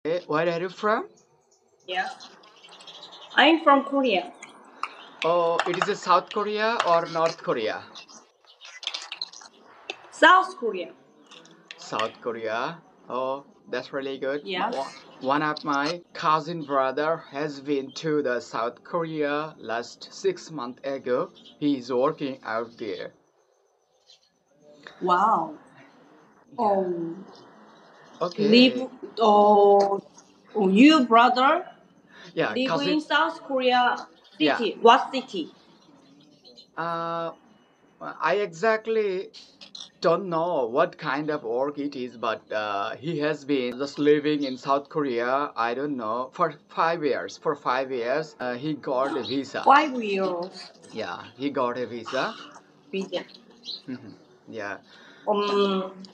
Where are you from? Yes. I'm from Korea. Oh, it is a South Korea or North Korea? South Korea. South Korea. Oh, that's really good. Yes. One of my cousin brother has been to the South Korea last 6 months ago. He is working out there. Wow. Yeah. Um, live. Okay. You brother Yeah, live cousin. in South Korea Yeah. city. What city? Uh, I exactly don't know what kind of work it is, but he has been just living in South Korea. I don't know for 5 years. For 5 years, he got a visa. 5 years. Yeah, he got a visa. Visa. Mhm. Yeah,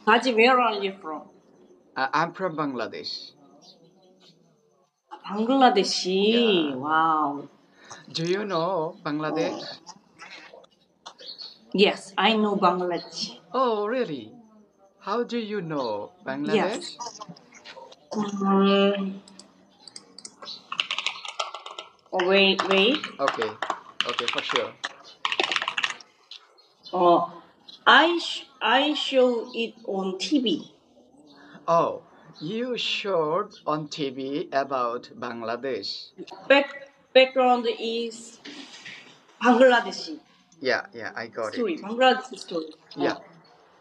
Haji, where are you from? I'm from Bangladesh. Bangladesh. Yeah. Wow. Do you know Bangladesh? Yes, I know Bangladesh. Oh, really? How do you know Yes. Bangladesh? Um, wait. Okay, okay, for sure. Uh, I show it on TV. Oh, you showed on TV about Bangladesh. Background is Bangladeshi Yeah, I got it. story. Bangladeshi story. Yeah,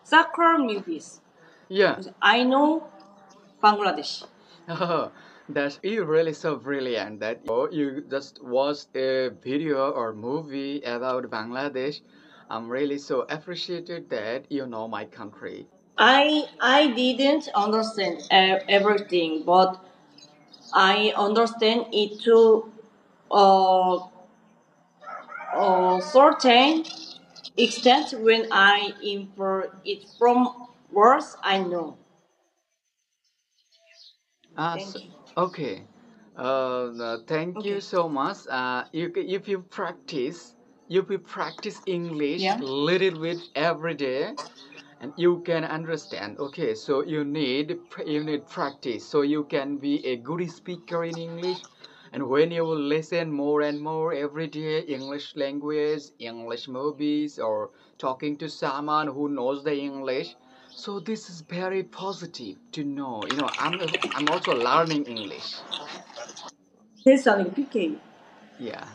Soccer movies. yeah. I know Bangladesh. Oh, that's you really so brilliant that you just watched a video or movie about Bangladesh. I'm really so appreciated that you know my country. I didn't understand everything, but I understand it to uh, certain extent when I infer it from words I know. So, Thank you. okay. Thank you Okay. so much. If you practice English Yeah. little bit every day, and you can understand. Okay, so you need practice so you can be a good speaker in English. And when you will listen more and more every day English language, English movies, or talking to someone who knows the English, so this is very positive to know. I'm also learning English. Listening, PK. Yeah.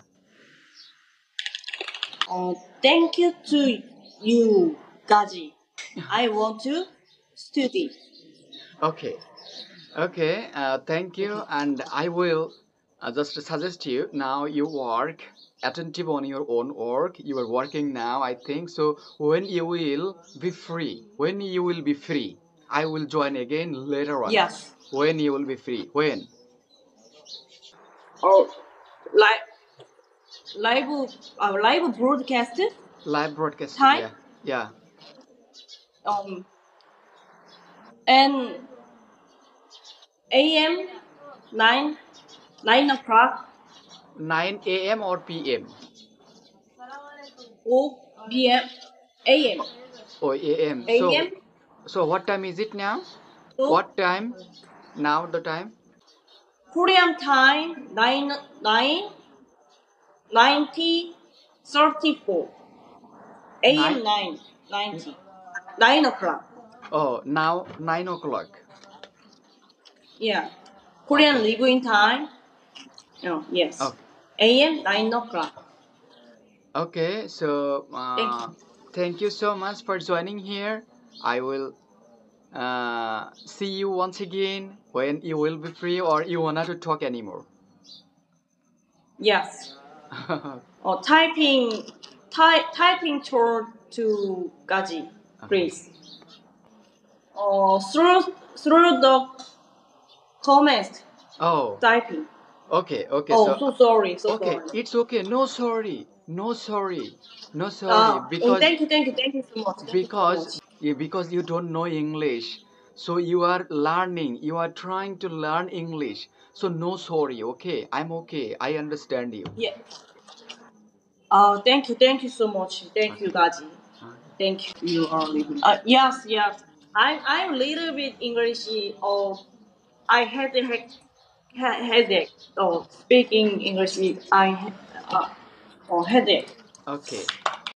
Thank you to you, Gaji. I want to study. Okay. Okay, thank you, Okay. and I will just suggest you now you work attentive on your own work. You are working now, I think. So when you will be free, I will join again later on. Yes. When you will be free, when Or live live live broadcast live broadcasting, time. yeah, yeah, Um and AM 9 9 o'clock 9 a.m. or p.m. or PM AM or a.m. AM So what time is it now? to What time now? The time Korean time 9:34 nine. AM 9:90 9 o'clock. Oh, now 9 o'clock. Yeah. Korean Okay. living time. Oh, yes. Okay. AM 9 o'clock. Okay, so Thank you. thank you so much for joining here. I will see you once again when you will be free or you want to talk anymore. Yes. Typing toward to Gaji, Okay. please. Through the comments Oh, typing. okay. Oh, So, so sorry, so okay, sorry. it's okay. No sorry, no sorry, no sorry. Thank you, thank you so much, thank you so Because much. because you don't know English, so you are learning. You are trying to learn English. So no sorry. Okay, I'm okay. I understand you. Yeah. Thank you so much. Thank you, Okay. Gaji. Okay. Thank you. You are living. Yes. I'm little bit English. I had a headache. Speaking English, I headache. Okay.